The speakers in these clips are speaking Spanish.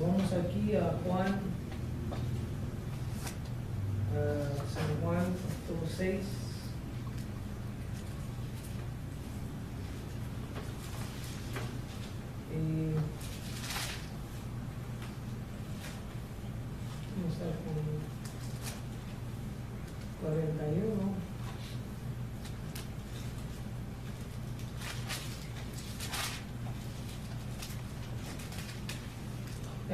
vamos aquí a Juan, San Juan, capítulo 6. Vamos a estar con 41.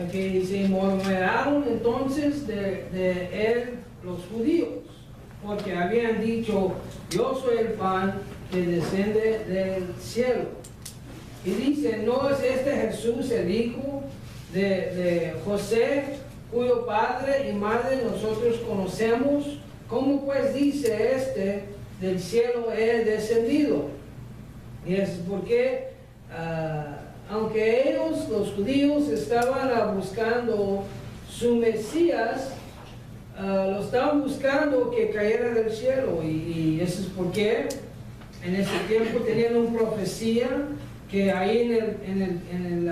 Aquí dice, murmuraron entonces de él los judíos, porque habían dicho, yo soy el pan que desciende del cielo. Y dice, ¿no es este Jesús el hijo de José, cuyo padre y madre nosotros conocemos? ¿Cómo pues dice este, del cielo he descendido? Y es porque, aunque ellos, los judíos, estaban buscando su Mesías, lo estaban buscando que cayera del cielo. Y eso es porque en ese tiempo tenían una profecía que ahí en el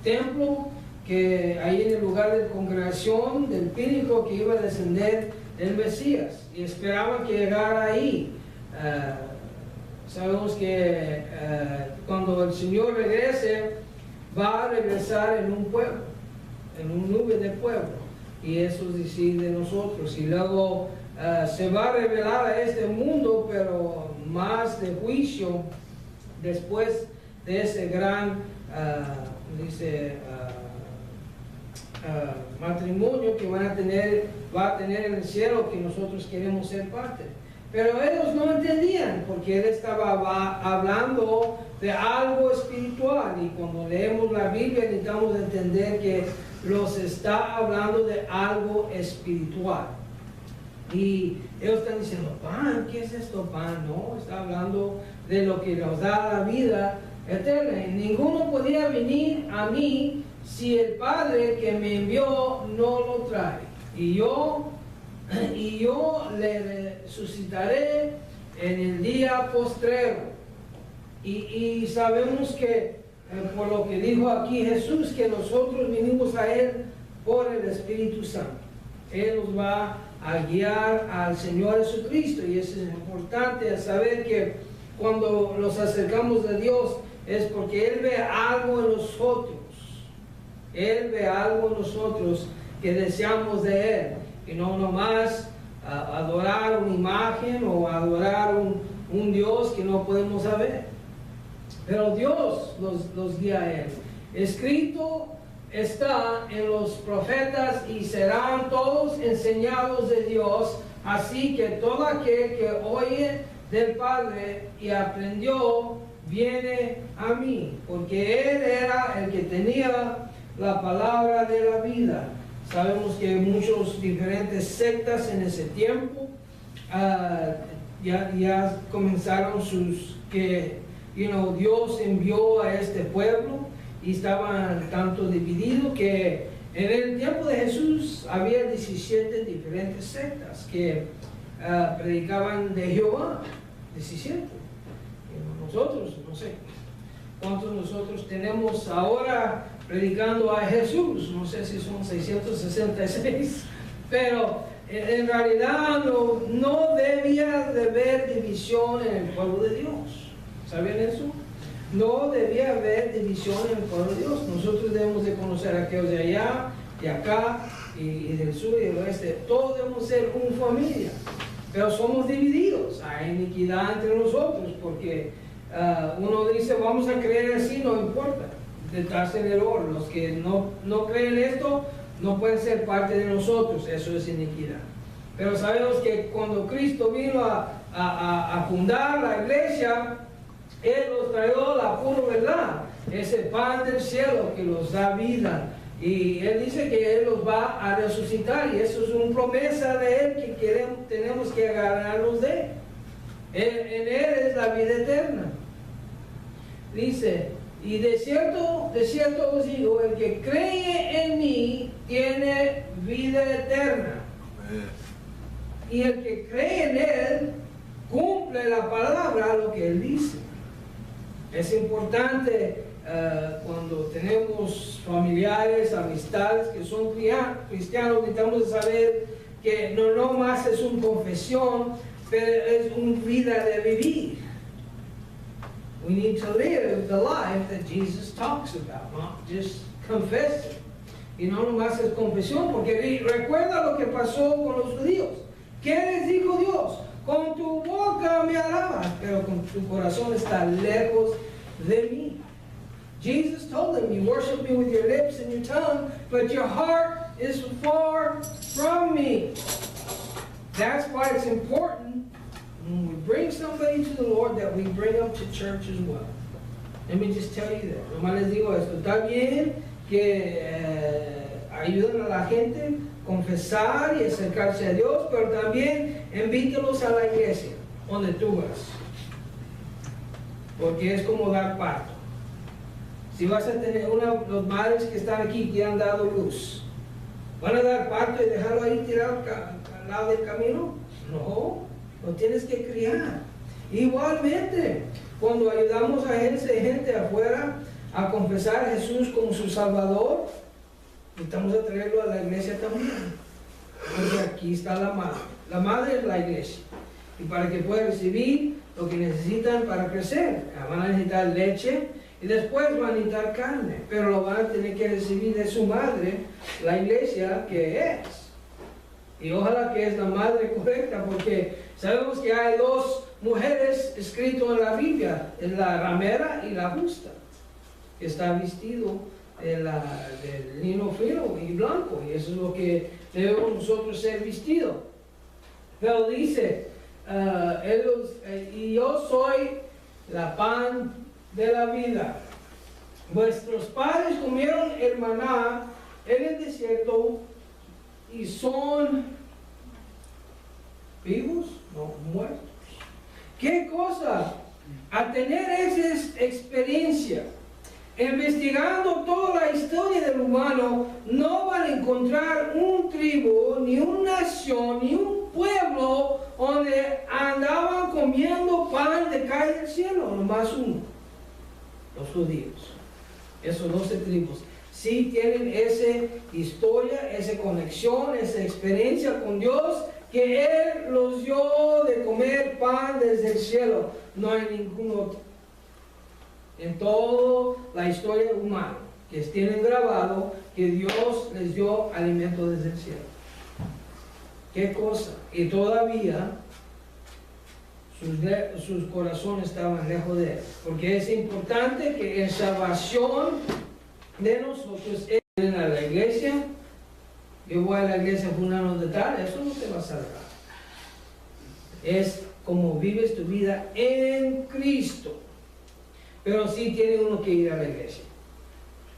templo, que ahí en el lugar de congregación del Pírico, que iba a descender el Mesías, y esperaban que llegara ahí. Sabemos que cuando el Señor regrese, va a regresar en un pueblo, en un nube de pueblo, y eso es decir de nosotros, y luego se va a revelar a este mundo, pero más de juicio después de ese gran matrimonio que va a tener en el cielo, que nosotros queremos ser parte. Pero ellos no entendían, porque él estaba hablando de algo espiritual, y cuando leemos la Biblia necesitamos entender que los está hablando de algo espiritual. Y ellos están diciendo, pan, ¿qué es esto, pan? No, está hablando de lo que nos da la vida eterna. Y ninguno podía venir a mí si el Padre que me envió no lo trae. Y yo le resucitaré en el día postrero. Y sabemos que, por lo que dijo aquí Jesús, que nosotros vinimos a Él por el Espíritu Santo. Él nos va a guiar al Señor Jesucristo, y eso es importante saber que cuando nos acercamos a Dios es porque Él ve algo en nosotros. Él ve algo en nosotros que deseamos de Él, y no nomás adorar una imagen o adorar un Dios que no podemos saber. Pero Dios los guía a Él. Escrito está en los profetas, y serán todos enseñados de Dios, así que todo aquel que oye del Padre y aprendió, viene a mí, porque Él era el que tenía la palabra de la vida. Sabemos que muchos diferentes sectas en ese tiempo ya comenzaron Dios envió a este pueblo, y estaban tanto divididos que en el tiempo de Jesús había 17 diferentes sectas que predicaban de Jehová. 17. Y nosotros, no sé cuántos nosotros tenemos ahora predicando a Jesús, no sé si son 666, pero en realidad no debía de haber división en el pueblo de Dios. ¿Sabían eso? No debía haber división en el pueblo de Dios. Nosotros debemos de conocer a aquellos de allá, de acá, y del sur y del oeste. Todos debemos ser una familia, pero somos divididos. Hay iniquidad entre nosotros, porque uno dice, vamos a creer así, no importa, estás en error. Los que no creen esto no pueden ser parte de nosotros. Eso es iniquidad. Pero sabemos que cuando Cristo vino a fundar la iglesia, Él nos trajo la pura verdad, ese pan del cielo que nos da vida. Y Él dice que Él los va a resucitar, y eso es una promesa de Él que tenemos que agarrarnos de. En Él es la vida eterna. Dice, y de cierto os digo, el que cree en mí tiene vida eterna. Y el que cree en Él cumple la palabra, lo que Él dice. Es importante cuando tenemos familiares, amistades que son cristianos, necesitamos saber que no más es una confesión, pero es una vida de vivir. We need to live the life that Jesus talks about, not just confess it. Y no nomás es confesión, porque recuerda lo que pasó con los judíos. ¿Qué les dijo Dios? Con tu boca me alabas, pero con tu corazón está lejos de mí. Jesus told them, you worship me with your lips and your tongue, but your heart is far from me. That's why it's important when we bring somebody to the Lord that we bring them to church as well. Let me just tell you that. Nomás les digo esto. Está bien que ayuden a la gente a confesar y acercarse a Dios, pero también invítalos a la iglesia, donde tú vas. Porque es como dar parto. Si vas a tener los madres que están aquí que han dado luz, ¿van a dar parto y dejarlo ahí tirado al lado del camino? No, lo tienes que criar. Igualmente, cuando ayudamos a gente afuera a confesar a Jesús como su Salvador, necesitamos a traerlo a la iglesia también. Porque aquí está la madre. La madre es la iglesia. Y para que pueda recibir lo que necesitan para crecer, van a necesitar leche y después van a necesitar carne. Pero lo van a tener que recibir de su madre, la iglesia que es. Y ojalá que es la madre correcta, porque sabemos que hay dos mujeres escritas en la Biblia, la ramera y la justa, que está vestido del lino fino y blanco, y eso es lo que debemos nosotros ser vestidos. Pero dice, y yo soy la pan de la vida. Vuestros padres comieron el maná en el desierto y son vivos, no muertos. ¿Qué cosa? A tener esa experiencia, investigando toda la historia del humano, no van a encontrar un tribu, ni una nación, ni un pueblo donde andaban comiendo pan de caer del cielo, nomás uno, los judíos. Esos 12 tribus sí tienen esa historia, esa conexión, esa experiencia con Dios, que Él los dio de comer pan desde el cielo. No hay ningún otro en toda la historia humana que tienen grabado que Dios les dio alimento desde el cielo. ¿Qué cosa? Y todavía sus corazones estaban lejos de Él. Porque es importante que en salvación de nosotros entren a la iglesia. Yo voy a la iglesia fulano de tal, eso no te va a salvar. Es como vives tu vida en Cristo. Pero sí tiene uno que ir a la iglesia.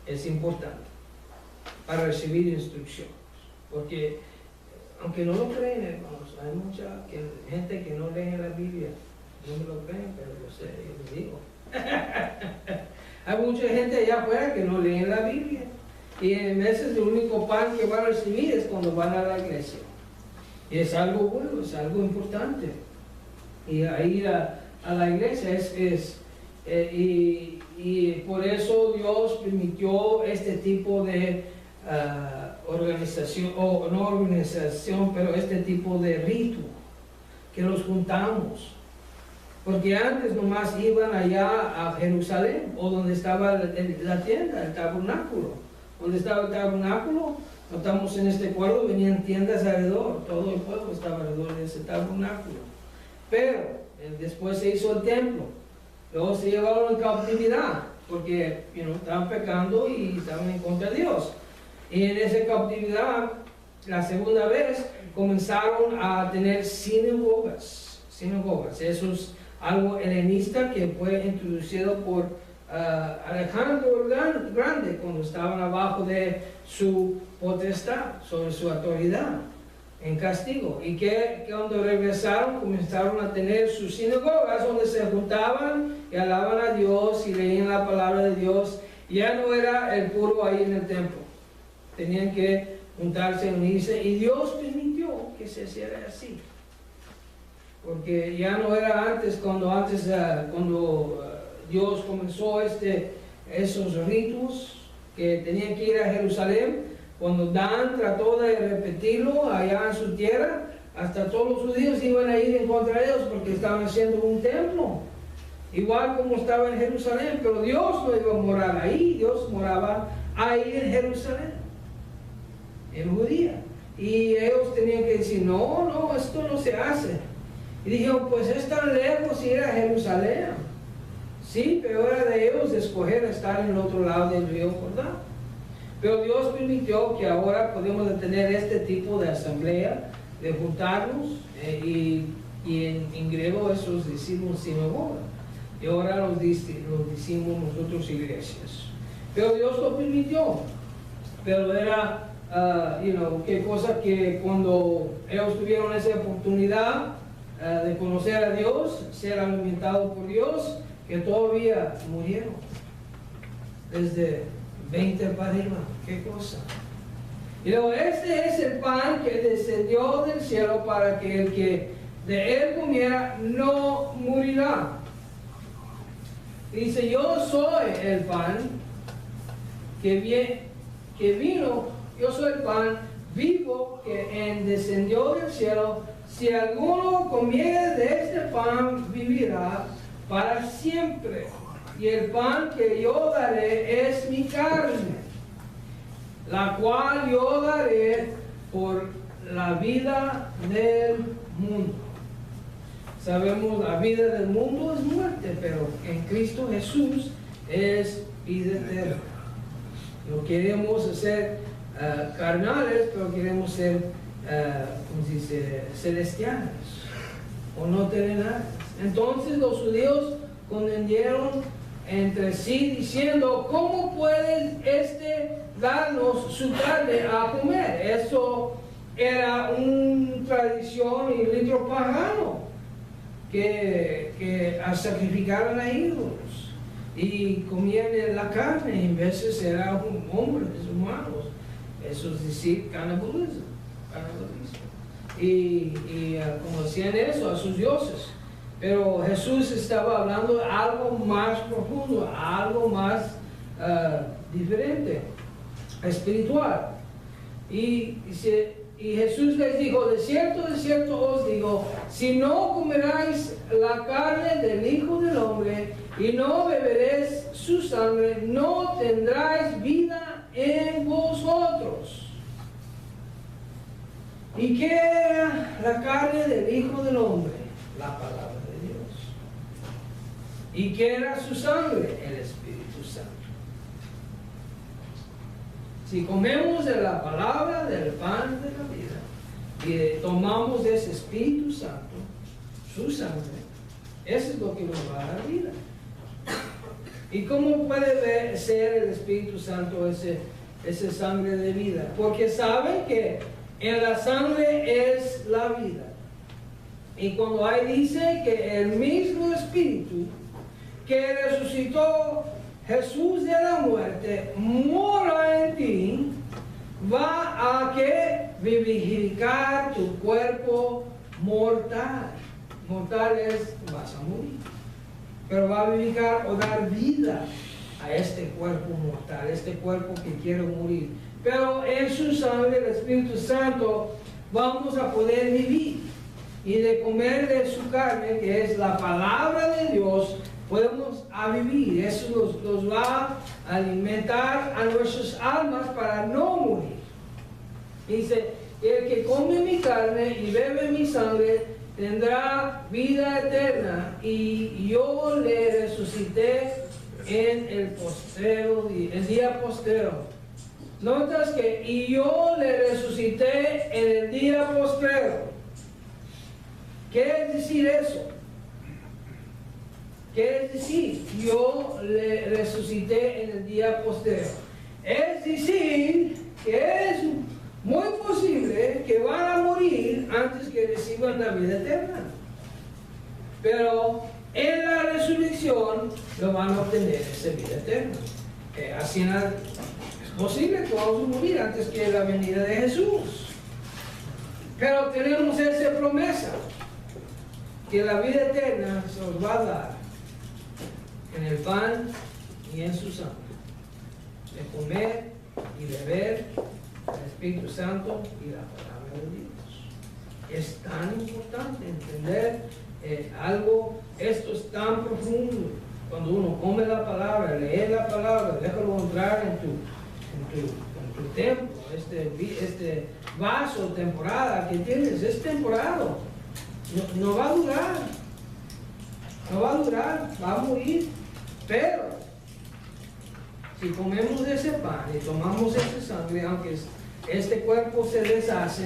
Es importante para recibir instrucciones. Porque, aunque no lo creen, hermanos, hay mucha gente que no lee la Biblia. No me lo creen, pero yo sé, yo les digo. Hay mucha gente allá afuera que no lee la Biblia. Y en veces el único pan que van a recibir es cuando van a la iglesia. Y es algo bueno, es algo importante. Y a ir a la iglesia y por eso Dios permitió este tipo de organización, o no organización, pero este tipo de rito, que los juntamos. Porque antes nomás iban allá a Jerusalén, o donde estaba la tienda, el tabernáculo. Donde estaba el tabernáculo, notamos en este pueblo, venían tiendas alrededor, todo el pueblo estaba alrededor de ese tabernáculo. Pero después se hizo el templo. Luego se llevaron en cautividad, porque estaban pecando y estaban en contra de Dios. Y en esa cautividad, la segunda vez, comenzaron a tener sinagogas. Eso es algo helenista que fue introducido por Alejandro el Grande, cuando estaban abajo de su potestad, sobre su autoridad, en castigo. Y que cuando regresaron, comenzaron a tener sus sinagogas donde se juntaban y alaban a Dios y leían la palabra de Dios. Ya no era el puro ahí en el templo. Tenían que juntarse, unirse, y Dios permitió que se hiciera así. Porque ya no era antes, cuando Dios comenzó esos ritos que tenían que ir a Jerusalén. Cuando Dan trató de repetirlo allá en su tierra, hasta todos los judíos iban a ir en contra de ellos porque estaban haciendo un templo, igual como estaba en Jerusalén. Pero Dios no iba a morar ahí, Dios moraba ahí en Jerusalén, en Judía. Y ellos tenían que decir, no, esto no se hace. Y dijeron, pues es tan lejos ir a Jerusalén. Sí, pero era de ellos escoger estar en el otro lado del río Jordán. Pero Dios permitió que ahora podemos tener este tipo de asamblea, de juntarnos, y en griego eso decimos sinagoga. Y ahora los decimos nosotros iglesias. Pero Dios lo permitió. Pero era, qué cosa que cuando ellos tuvieron esa oportunidad de conocer a Dios, ser alimentados por Dios, que todavía murieron. Desde 20 para arriba, qué cosa. Y luego este es el pan que descendió del cielo para que el que de él comiera no morirá. Dice, yo soy el pan que vino, yo soy el pan vivo que descendió del cielo. Si alguno comiere de este pan, vivirá para siempre. Y el pan que yo daré es mi carne, la cual yo daré por la vida del mundo. Sabemos, la vida del mundo es muerte, pero en Cristo Jesús es vida eterna. No queremos ser carnales, pero queremos ser, celestiales o no terrenales. Entonces los judíos contendieron entre sí diciendo, ¿cómo puede darnos su carne a comer? Eso era una tradición y rito pagano que sacrificaron a ídolos y comían la carne, y a veces eran hombres humanos. Eso es decir, canibalismo. Y como decían eso a sus dioses. Pero Jesús estaba hablando de algo más profundo, algo más diferente, espiritual. Y Jesús les dijo, de cierto os digo, si no comeráis la carne del Hijo del Hombre y no beberéis su sangre, no tendráis vida en vosotros. ¿Y qué era la carne del Hijo del Hombre? La palabra de Dios. ¿Y qué era su sangre? El Espíritu Santo. Si comemos de la palabra, del pan de la vida, y tomamos de ese Espíritu Santo, su sangre, eso es lo que nos va a dar vida. ¿Y cómo puede ser el Espíritu Santo esa sangre de vida? Porque saben que en la sangre es la vida. Y cuando ahí dice que el mismo Espíritu que resucitó Jesús de la muerte mora en ti, va a que vivificar tu cuerpo mortal. Mortal es, vas a morir. Pero va a vivificar o dar vida a este cuerpo mortal, este cuerpo que quiere morir. Pero en su sangre, el Espíritu Santo, vamos a poder vivir. Y de comer de su carne, que es la palabra de Dios, podemos vivir. Eso nos va a alimentar a nuestras almas para no morir. Dice, el que come mi carne y bebe mi sangre tendrá vida eterna, y yo le resucité en el día postrero. Notas que y yo le resucité en el día postrero. ¿Qué es decir eso? ¿Qué es decir? Yo le resucité en el día postrero. Es decir, que es muy posible que van a morir antes que reciban la vida eterna. Pero en la resurrección lo van a obtener esa vida eterna. Así es posible que vamos a morir antes que la venida de Jesús. Pero tenemos esa promesa, que la vida eterna se nos va a dar. en el pan y en su sangre, de comer y beber el Espíritu Santo y la palabra de Dios. Es tan importante entender algo, esto es tan profundo. Cuando uno come la palabra, lee la palabra, déjalo entrar en tu templo, este vaso, temporada que tienes, es temporado. No va a durar. No va a durar, va a morir. Pero si comemos de ese pan y tomamos esa sangre, aunque este cuerpo se deshace,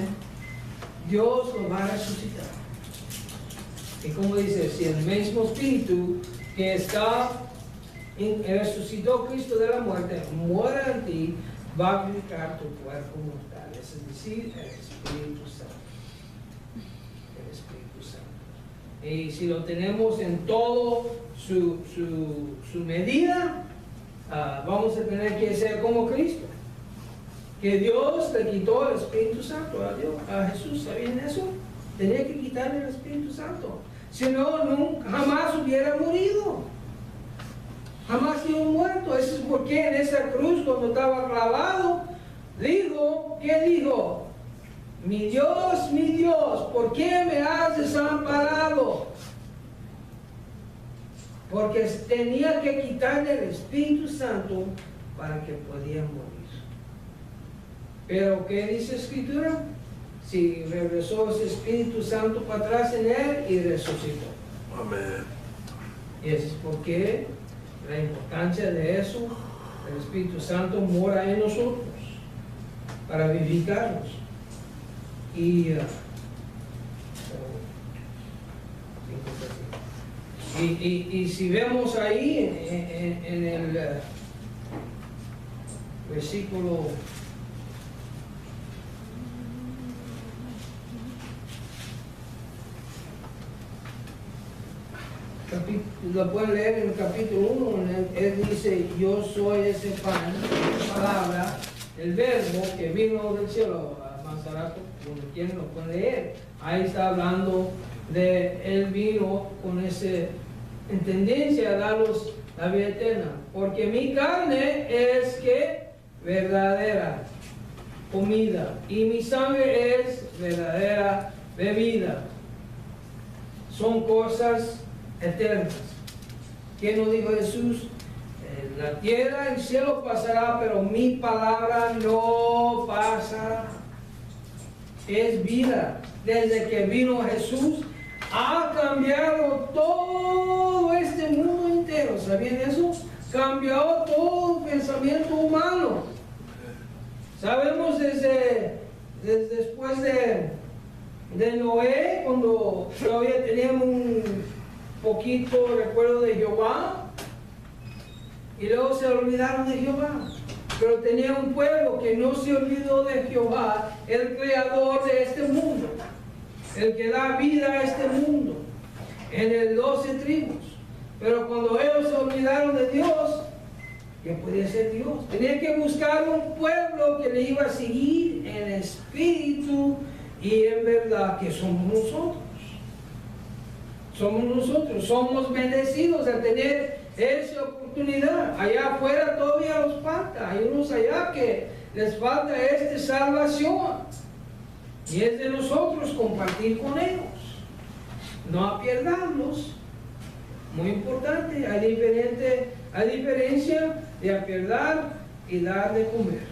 Dios lo va a resucitar. Y como dice, si el mismo Espíritu que resucitó Cristo de la muerte, muera en ti, va a vivificar tu cuerpo mortal. Es decir, el Espíritu Santo. El Espíritu Santo. Y si lo tenemos en todo su medida, vamos a tener que ser como Cristo. Que Dios le quitó el Espíritu Santo a Jesús. ¿Sabían eso? Tenía que quitarle el Espíritu Santo. Si no, jamás hubiera morido. Jamás hubiera muerto. Eso es porque en esa cruz, cuando estaba clavado, dijo, ¿qué dijo? Mi Dios, ¿por qué me has desamparado? Porque tenía que quitarle el Espíritu Santo para que podía morir. Pero, ¿qué dice la Escritura? Si regresó ese Espíritu Santo para atrás en él y resucitó. Amén. Y eso es porque la importancia de eso, el Espíritu Santo mora en nosotros para vivificarnos. Y si vemos ahí en el versículo lo pueden leer en el capítulo 1, él dice, yo soy ese pan, palabra, el verbo que vino del cielo, más barato, cuando quieren lo pueden leer. Ahí está hablando de él vino con esa tendencia a darnos la vida eterna, porque mi carne es que verdadera comida y mi sangre es verdadera bebida. Son cosas eternas. ¿Qué nos dijo Jesús? La tierra y el cielo pasará, pero mi palabra no pasará. Es vida. Desde que vino Jesús, ha cambiado todo este mundo entero. ¿Sabían eso? Cambió todo el pensamiento humano. Sabemos desde después de Noé, cuando todavía teníamos un poquito recuerdo de Jehová, y luego se olvidaron de Jehová. Pero tenía un pueblo que no se olvidó de Jehová, el creador de este mundo, el que da vida a este mundo, en el 12 tribus. Pero cuando ellos se olvidaron de Dios, ¿qué podía ser Dios? Tenía que buscar un pueblo que le iba a seguir en espíritu y en verdad, que somos nosotros. Somos nosotros, somos bendecidos a tener esa oportunidad. Allá afuera todavía nos falta, hay unos allá que les falta esta salvación. Y es de nosotros compartir con ellos, no apierdarlos. Muy importante, hay diferencia de apierdar y dar de comer.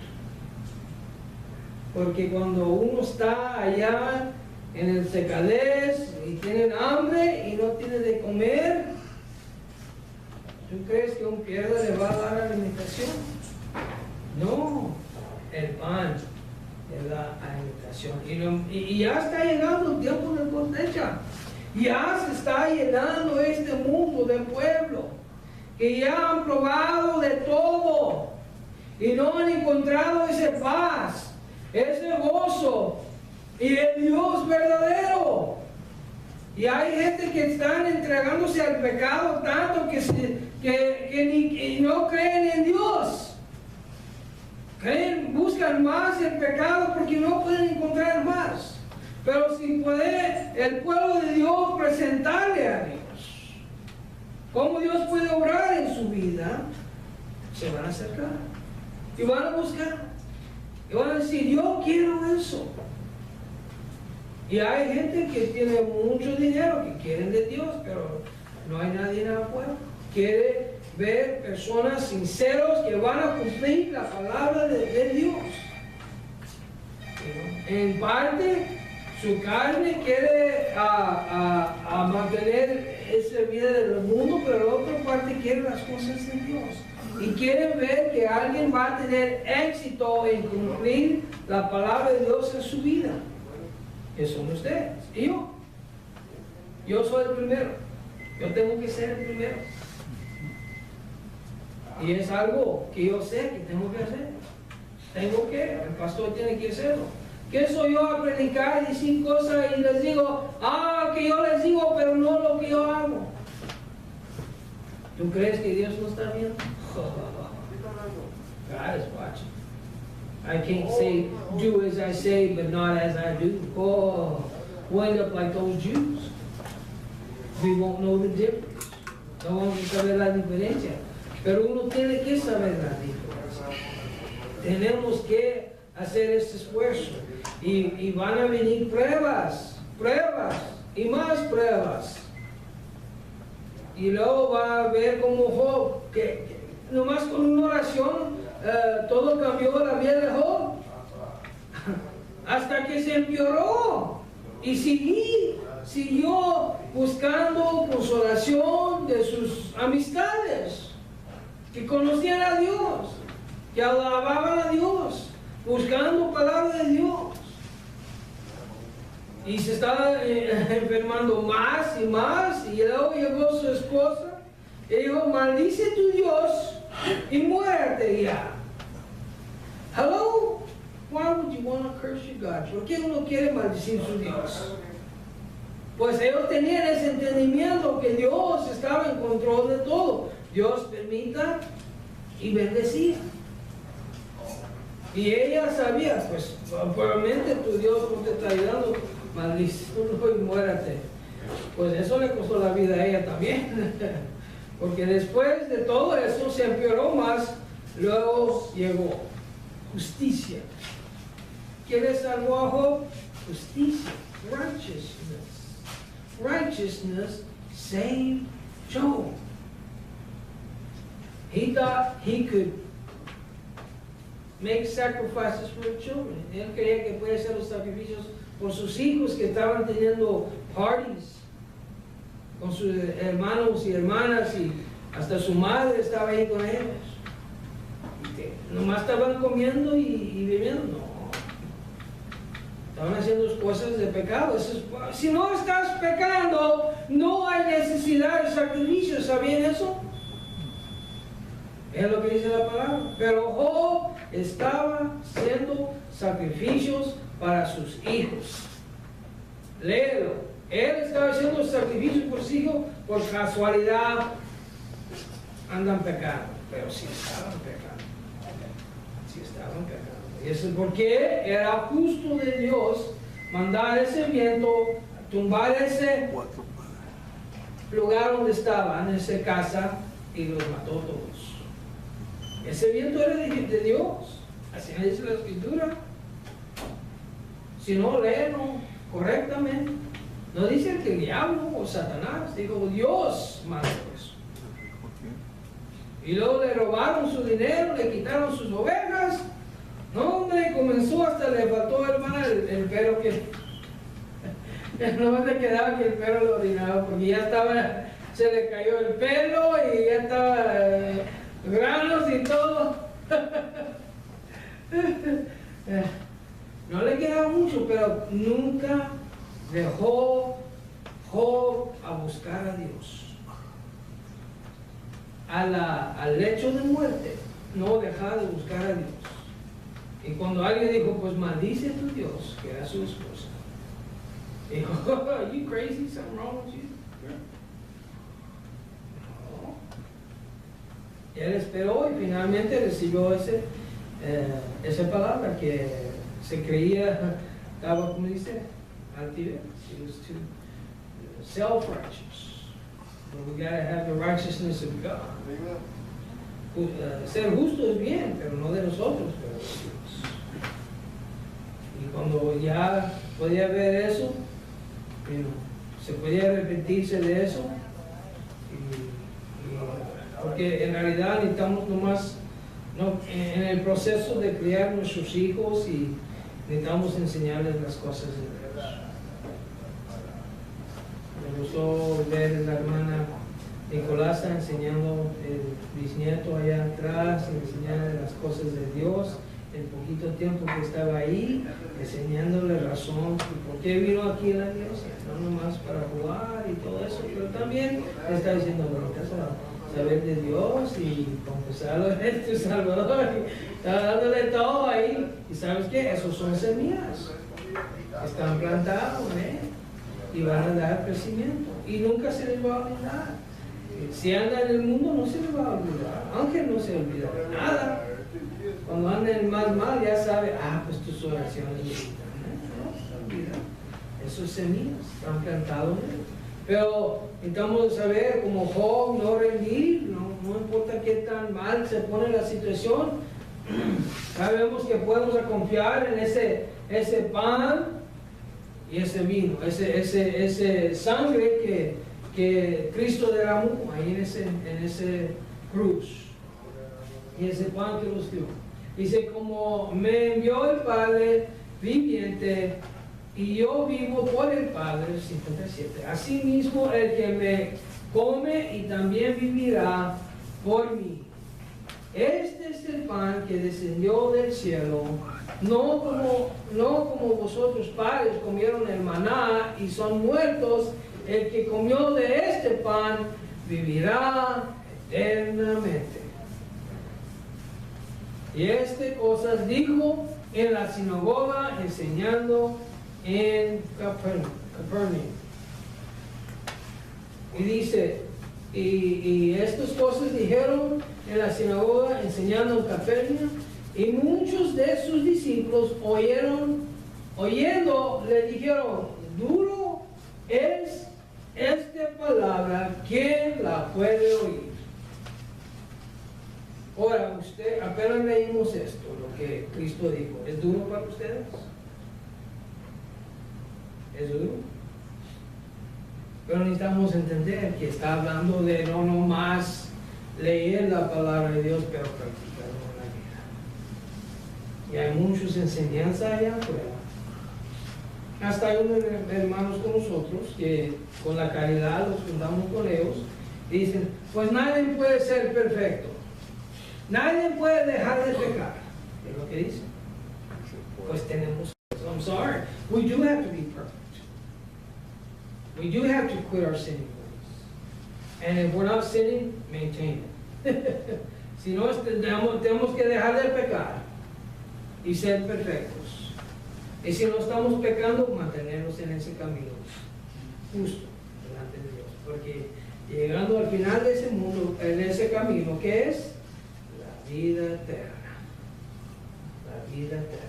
Porque cuando uno está allá en el secadez y tienen hambre y no tiene de comer, ¿tú crees que un pierda le va a dar alimentación? No, el pan le da alimentación. Y ya está llegando el tiempo de cosecha. Ya se está llenando este mundo de pueblo que ya han probado de todo y no han encontrado esa paz, ese gozo y el Dios verdadero. Y hay gente que están entregándose al pecado tanto que no creen en Dios. Buscan más el pecado porque no pueden encontrar más. Pero si puede el pueblo de Dios presentarle a Dios cómo Dios puede obrar en su vida, se van a acercar y van a buscar y van a decir, yo quiero eso. Y hay gente que tiene mucho dinero, que quieren de Dios, pero no hay nadie en el pueblo. Quiere ver personas sinceros que van a cumplir la palabra de Dios. En parte, su carne quiere mantener esa vida del mundo, pero la otra parte quiere las cosas de Dios. Y quiere ver que alguien va a tener éxito en cumplir la palabra de Dios en su vida. Que son ustedes y yo. Yo soy el primero. Yo tengo que ser el primero. Y es algo que yo sé que tengo que hacer. El pastor tiene que hacerlo. ¿Qué soy yo a predicar y decir cosas y les digo, que yo les digo, pero no lo que yo hago? ¿Tú crees que Dios no está viendo? God is watching. I can't say, do as I say, but not as I do. We'll end up like those Jews. We won't know the difference. No vamos a saber la diferencia. Pero uno tiene que saber la diferencia. Tenemos que hacer este esfuerzo. Y van a venir pruebas y más pruebas. Y luego va a ver como Job, que nomás con una oración todo cambió la vida de Job. Hasta que se empeoró. Y siguió buscando consolación de sus amistades, que conocían a Dios, que alababan a Dios, buscando palabra de Dios. Y se estaba enfermando más y más, y luego llegó su esposa y dijo, maldice tu Dios y muérete ya. Hello? Why would you want to curse your God? ¿Por qué uno quiere maldecir su Dios? Pues ellos tenían ese entendimiento que Dios estaba en control de todo. Dios permita y bendecía. Y ella sabía, pues probablemente tu Dios no te está ayudando, maldícelo y muérate. Pues eso le costó la vida a ella también. Porque después de todo eso se empeoró más. Luego llegó justicia. ¿Qué le salvó a Job? Justicia, righteousness. Righteousness saved Job. He thought he could make sacrifices for the children. Él creía que puede hacer los sacrificios por sus hijos que estaban teniendo parties con sus hermanos y hermanas, y hasta su madre estaba ahí con ellos. Nomás estaban comiendo y bebiendo. No. Estaban haciendo cosas de pecado. Si no estás pecando, no hay necesidad de sacrificios. ¿Sabían eso? Es lo que dice la palabra. Pero Job estaba haciendo sacrificios para sus hijos. Léelo. Él estaba haciendo sacrificios por sus hijos, por casualidad andan pecando. Pero sí estaban pecando. Sí estaban pecando. Y eso es porque era justo de Dios mandar ese viento, tumbar ese lugar donde estaban, esa casa, y los mató todos. Ese viento era de Dios. Así dice la Escritura. Si no leen correctamente, no dice que el diablo o Satanás, dijo Dios mandó eso. Y luego le robaron su dinero, le quitaron sus ovejas. No, hombre, comenzó hasta le faltó, hermana, el pelo que no le quedaba que el pelo lo orinaba, porque ya estaba, se le cayó el pelo y ya estaba granos y todo. No le quedaba mucho, pero nunca dejó Job a buscar a Dios. Al lecho de muerte, no dejaba de buscar a Dios. Y cuando alguien dijo, pues maldice a tu Dios, que era su esposa, dijo, are you crazy? Something wrong with you? No. Y él esperó y finalmente recibió esa palabra que se creía, estaba, como dice, altivez. He was too self-righteous. But we gotta have the righteousness of God. Ser justo es bien, pero no de nosotros, pero de Dios. Y cuando ya podía ver eso, se podía arrepentirse de eso, porque en realidad necesitamos nomás, en el proceso de criar nuestros hijos, y necesitamos enseñarles las cosas de Dios. Me gustó ver a la hermana Nicolasa enseñando el bisnieto allá atrás, enseñando las cosas de Dios, el poquito tiempo que estaba ahí, enseñándole razón por qué vino aquí a la iglesia, no nomás para jugar y todo eso, pero también le está diciendo, a saber de Dios y confesarlo en tu Salvador, está dándole todo ahí, y ¿sabes qué? Esos son semillas, están plantados, y van a dar crecimiento, y nunca se les va a olvidar. Si anda en el mundo no se le va a olvidar, Ángel no se olvida de nada. Cuando anda en más mal ya sabe, pues tus oraciones no se olvida. Esos semillas están plantados en él. Pero necesitamos saber, como Job, no rendir, no importa qué tan mal se pone la situación. Sabemos que podemos confiar en ese pan y ese vino, ese sangre que Cristo derramó ahí en ese cruz, y ese pan que nos dio. Dice, como me envió el Padre viviente y yo vivo por el Padre, 57. Asimismo el que me come y también vivirá por mí. Este es el pan que descendió del cielo, no como vosotros padres comieron el maná y son muertos. El que comió de este pan vivirá eternamente. Y estas cosas dijo en la sinagoga, enseñando en Capernaum. Y dice, y estas cosas dijeron en la sinagoga, enseñando en Capernaum, y muchos de sus discípulos oyendo, le dijeron, duro es esta palabra, ¿quién la puede oír? Ahora, apenas leímos esto, lo que Cristo dijo, ¿es duro para ustedes? ¿Es duro? Pero necesitamos entender que está hablando de no nomás leer la palabra de Dios, pero practicarlo en la vida. Y hay muchas enseñanzas allá afuera. Hasta hay unos hermanos con nosotros que con la caridad los juntamos con ellos y dicen, pues nadie puede ser perfecto, nadie puede dejar de pecar. ¿Qué es lo que dicen? Pues tenemos, I'm sorry, we do have to be perfect. We do have to quit our sinning ways. And if we're not sinning, maintain it. Si no, tenemos que dejar de pecar y ser perfectos. Y si no estamos pecando, mantenernos en ese camino justo delante de Dios. Porque llegando al final de ese mundo, en ese camino, ¿qué es? La vida eterna. La vida eterna.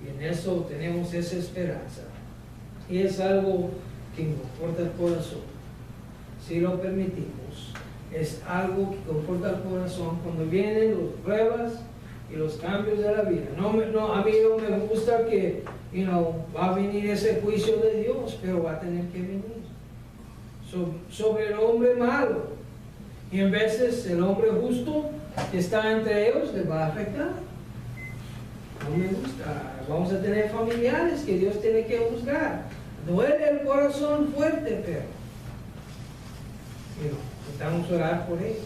Y en eso tenemos esa esperanza. Y es algo que conforta el corazón. Si lo permitimos, es algo que conforta el corazón cuando vienen las pruebas y los cambios de la vida. A mí no me gusta que, va a venir ese juicio de Dios, pero va a tener que venir sobre el hombre malo. Y en veces el hombre justo que está entre ellos les va a afectar. No me gusta. Vamos a tener familiares que Dios tiene que juzgar. Duele el corazón fuerte, pero necesitamos orar por ellos.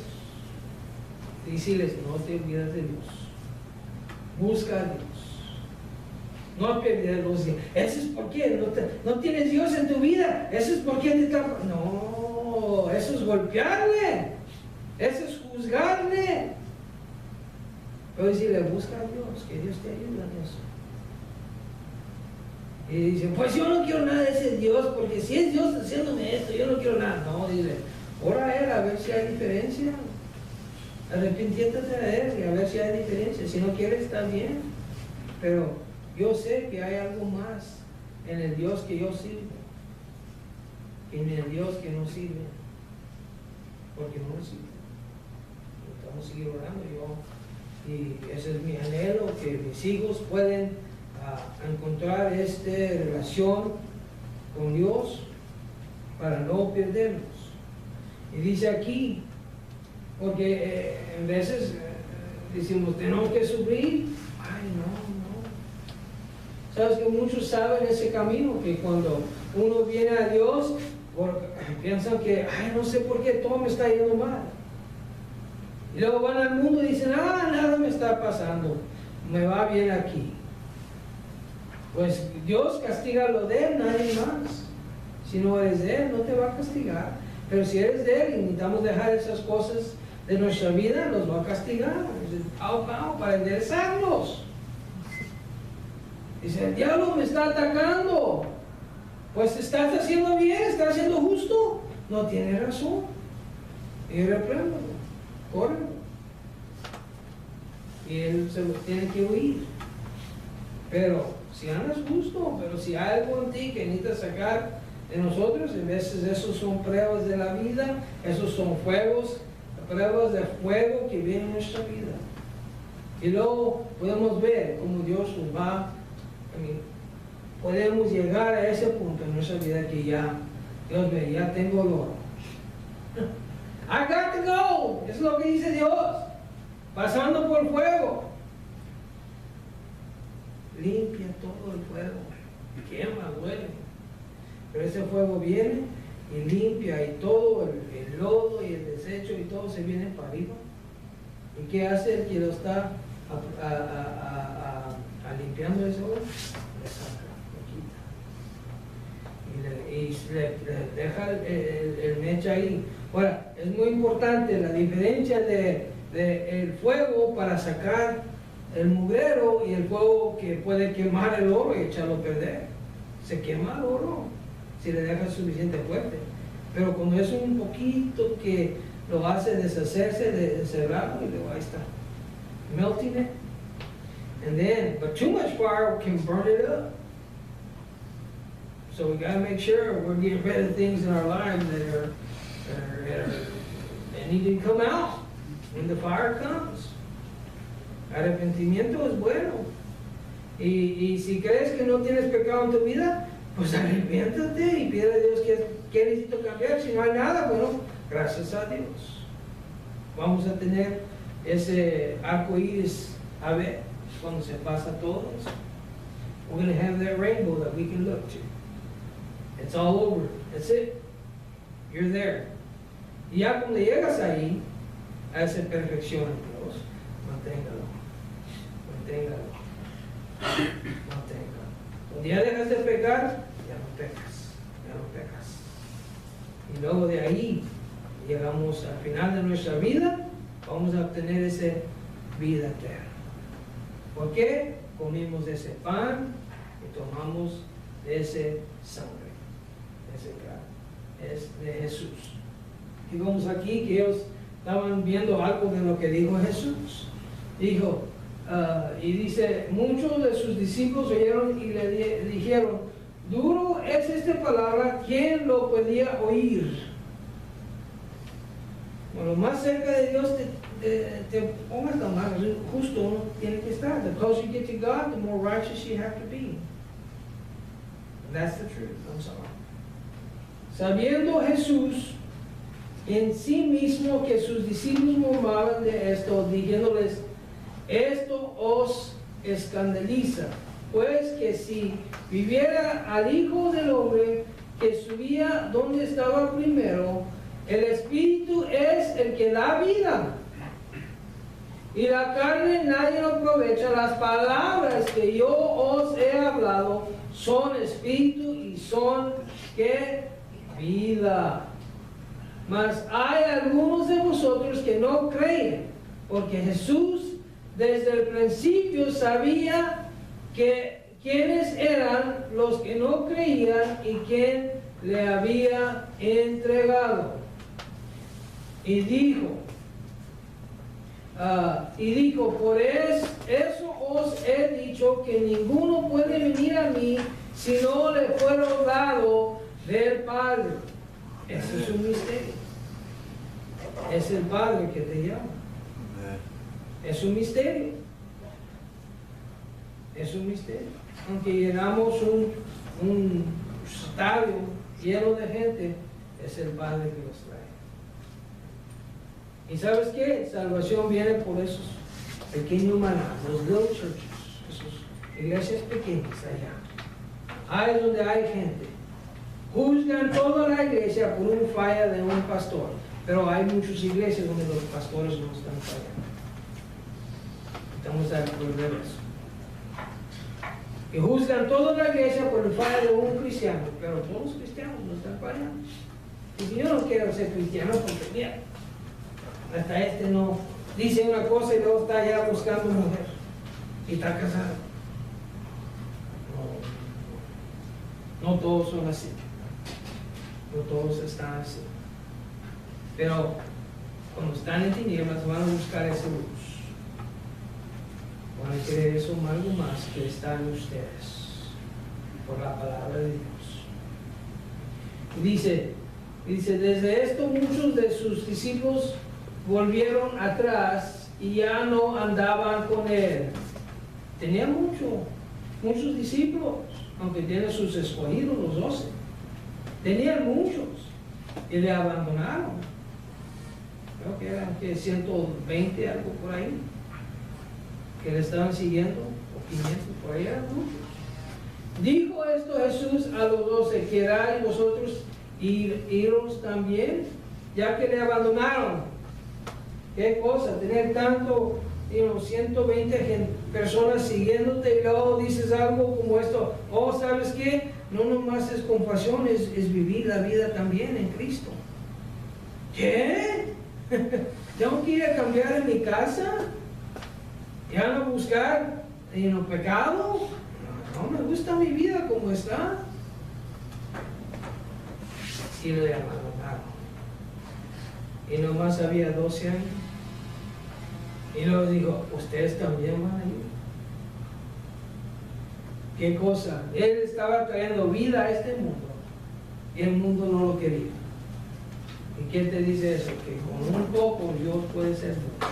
Decirles, no te olvides de Dios. Busca a Dios. No pierdas los días. Eso es porque no tienes Dios en tu vida. Eso es porque te está... No, eso es golpearle. Eso es juzgarle. Pero decirle, busca a Dios, que Dios te ayude en eso. Y dice, pues yo no quiero nada de ese Dios, porque si es Dios haciéndome esto, yo no quiero nada. No, dile, ora a Él a ver si hay diferencia. Arrepiéntete de Él y a ver si hay diferencia. Si no quieres, está bien. Pero yo sé que hay algo más en el Dios que yo sirvo que en el Dios que no sirve. porque no existe. Estamos seguir orando y ese es mi anhelo, que mis hijos pueden encontrar esta relación con Dios para no perdernos. Y dice aquí, porque en veces decimos, tenemos que sufrir. Ay, no. Sabes que muchos saben ese camino, que cuando uno viene a Dios, piensan que, ay, no sé por qué todo me está yendo mal. Y luego van al mundo y dicen, nada me está pasando, me va bien aquí. Pues Dios castiga lo de Él, nadie más. Si no eres de Él, no te va a castigar. Pero si eres de Él y necesitamos dejar esas cosas de nuestra vida, nos va a castigar. Para enderezarnos. Dice, el diablo me está atacando. Pues estás haciendo bien, estás haciendo justo. No tiene razón. Y repréndalo, córrelo. Y él se lo tiene que oír. Pero si andas justo, pero si hay algo en ti que necesitas sacar de nosotros, a veces esos son pruebas de la vida, esos son pruebas de fuego que vienen en nuestra vida. Y luego podemos ver cómo Dios nos va, podemos llegar a ese punto en nuestra vida que ya, Dios ve, ya tengo el oro. I got to go. Eso es lo que dice Dios. Pasando por fuego. Limpia todo el fuego. Quema, duele. Pero ese fuego viene y limpia y todo el lodo y el desecho y todo se viene para arriba. ¿Y qué hace el que lo está limpiando ese oro? Le saca, lo quita. Y le deja el mecha ahí. Ahora, es muy importante la diferencia de el fuego para sacar el mugrero y el fuego que puede quemar el oro y echarlo a perder. Se quema el oro si le dejas suficiente fuerte. Pero cuando es un poquito que lo hace deshacerse de cerrarlo y luego ahí está. Melting it. And then, but too much fire can burn it up. So we got to make sure we're getting rid of things in our lives that need to come out when the fire comes. Arrepentimiento es bueno. Y si crees que no tienes pecado en tu vida, pues arrepiéntate y pide a Dios que necesito cambiar. Si no hay nada, bueno, gracias a Dios. Vamos a tener ese arco iris a ver cuando se pasa todo eso. We're going to have that rainbow that we can look to. It's all over. That's it. You're there. Y ya cuando llegas ahí, a esa perfección en Dios, manténgalo. Cuando ya dejas de pecar, ya no pecas. Y luego de ahí, llegamos al final de nuestra vida, vamos a obtener esa vida eterna. ¿Por qué? Comimos de ese pan y tomamos de ese sangre, de ese carne. Es de Jesús. Y vemos aquí que ellos estaban viendo algo de lo que dijo Jesús. Dijo, y dice, muchos de sus discípulos oyeron y le dijeron, duro es esta palabra, ¿quién lo podía oír? Bueno, más cerca de Dios te pongas, lo más justo uno tiene que estar. The closer you get to God, the more righteous you have to be. That's the truth. I'm sorry. Sabiendo Jesús en sí mismo que sus discípulos murmuraban de esto, diciéndoles, esto os escandaliza, pues que si viviera al Hijo del Hombre que subía donde estaba primero, el Espíritu es el que da vida, y la carne nadie lo aprovecha. Las palabras que yo os he hablado son Espíritu y son ¿qué? Vida. Mas hay algunos de vosotros que no creen, porque Jesús desde el principio sabía quiénes eran los que no creían y quién le había entregado. Y dijo, por eso os he dicho que ninguno puede venir a mí si no le fuera dado del Padre. Eso es un misterio. Es el Padre que te llama. Es un misterio. Es un misterio. Aunque llenamos un estadio lleno de gente, es el Padre que los trae. ¿Y sabes qué? Salvación viene por esos pequeños maná, los little churches, esas iglesias pequeñas allá. Ahí es donde hay gente. Juzgan toda la iglesia por un falla de un pastor, pero hay muchas iglesias donde los pastores no están fallando. Estamos a resolver eso. Y juzgan toda la iglesia por el falla de un cristiano, pero todos los cristianos no están fallando. Y yo no quiero ser cristiano porque, mira, hasta este no dice una cosa y luego está allá buscando mujer y está casado. No todos son así. No todos están así. Pero cuando están en tinieblas van a buscar esa luz. Van a querer eso algo más que está en ustedes por la palabra de Dios. Dice, desde esto muchos de sus discípulos volvieron atrás y ya no andaban con él. Tenía muchos discípulos, aunque tiene sus escogidos, los 12. Tenían muchos y le abandonaron. Creo que eran 120, algo por ahí, que le estaban siguiendo, o 500 por ahí, eran muchos. Dijo esto Jesús a los 12: ¿queráis vosotros iros también? Ya que le abandonaron. ¿Qué cosa? Tener tanto, 120 personas siguiéndote y luego dices algo como esto: oh, ¿sabes qué? No nomás es compasión, es vivir la vida también en Cristo. ¿Qué? ¿Tengo que ir a cambiar en mi casa? ¿Ya no buscar pecado? No me gusta mi vida como está. Y le abandonaron. Y nomás había 12 años. Y luego dijo: ustedes también van a ir. ¿Qué cosa? Él estaba trayendo vida a este mundo y el mundo no lo quería. ¿Y quién te dice eso? Que con un poco Dios puede ser mucho.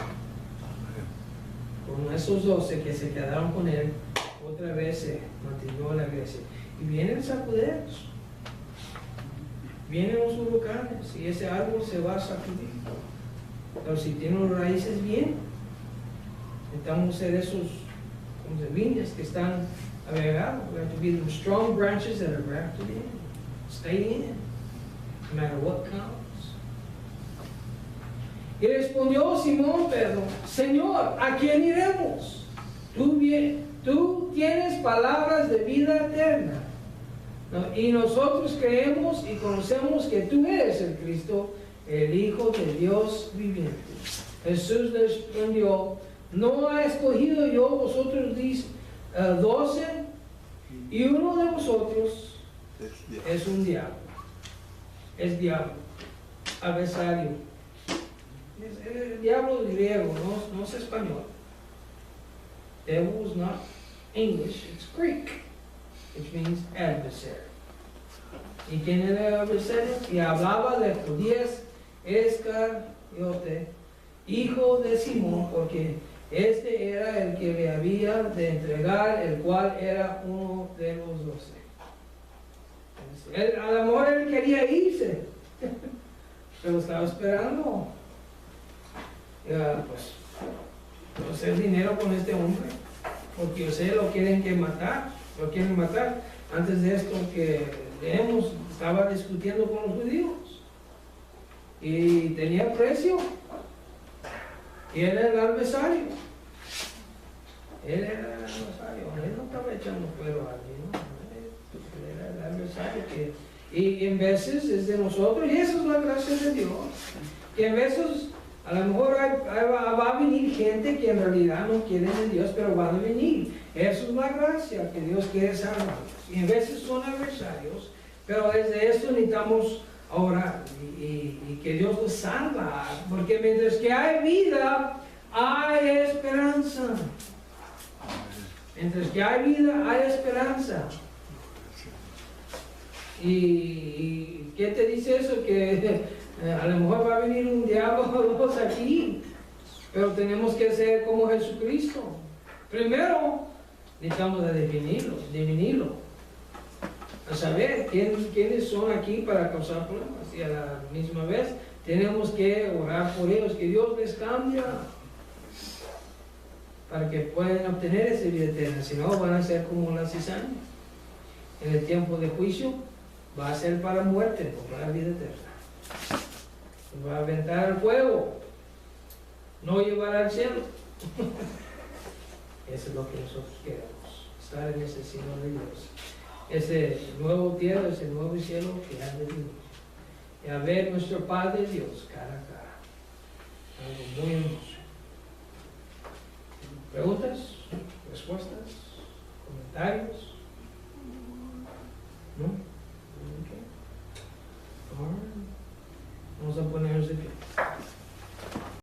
Con esos 12 que se quedaron con él, otra vez se mantenió la iglesia. Y vienen sacuderos, vienen los huracanes y ese árbol se va a sacudir. Pero si tiene las raíces bien, necesitamos ser esos viñas que están agregados. We have to be the strong branches that are grafted in. Stay in, no matter what comes. Y respondió Simón Pedro: Señor, ¿a quién iremos? Tú tienes palabras de vida eterna. Y nosotros creemos y conocemos que tú eres el Cristo, el Hijo de Dios viviente. Jesús les respondió: ¿no ha escogido yo vosotros 12? Y uno de vosotros es un diablo. Es diablo, adversario. El diablo es griego, no es español. Devil is not English, it's Greek, which means adversary. ¿Y quién era el adversario? Y hablaba de Judías Iscariote, hijo de Simón, porque este era el que le había de entregar, el cual era uno de los 12. A lo mejor él quería irse, pero estaba esperando. Pues hacer dinero con este hombre, porque ustedes lo quieren matar. Antes de esto que leemos, estaba discutiendo con los judíos y tenía precio, y él era el adversario. Él no estaba echando fuego a alguien, ¿no? Él era el adversario y en veces es de nosotros, y eso es la gracia de Dios, que en veces a lo mejor va a venir gente que en realidad no quiere de Dios, pero van a venir. Eso es la gracia que Dios quiere salvar. Y en veces son adversarios, pero desde esto necesitamos orar y que Dios los salva. Porque mientras que hay vida, hay esperanza. Mientras que hay vida, hay esperanza. ¿Y qué te dice eso? Que A lo mejor va a venir un diablo o dos aquí, pero tenemos que ser como Jesucristo. Primero, necesitamos de definirlo, a saber quiénes son aquí para causar problemas, y a la misma vez tenemos que orar por ellos, que Dios les cambie para que puedan obtener esa vida eterna. Si no, van a ser como la cizaña. En el tiempo de juicio va a ser para muerte, no para vida eterna. Se va a aventar al fuego, no llevar al cielo. Eso es lo que nosotros queremos, estar en ese cielo de Dios, ese nuevo tierra, ese nuevo cielo que ha de venir, y a ver nuestro Padre Dios cara a cara. Algo muy hermoso. ¿Preguntas? ¿Respuestas? ¿Comentarios?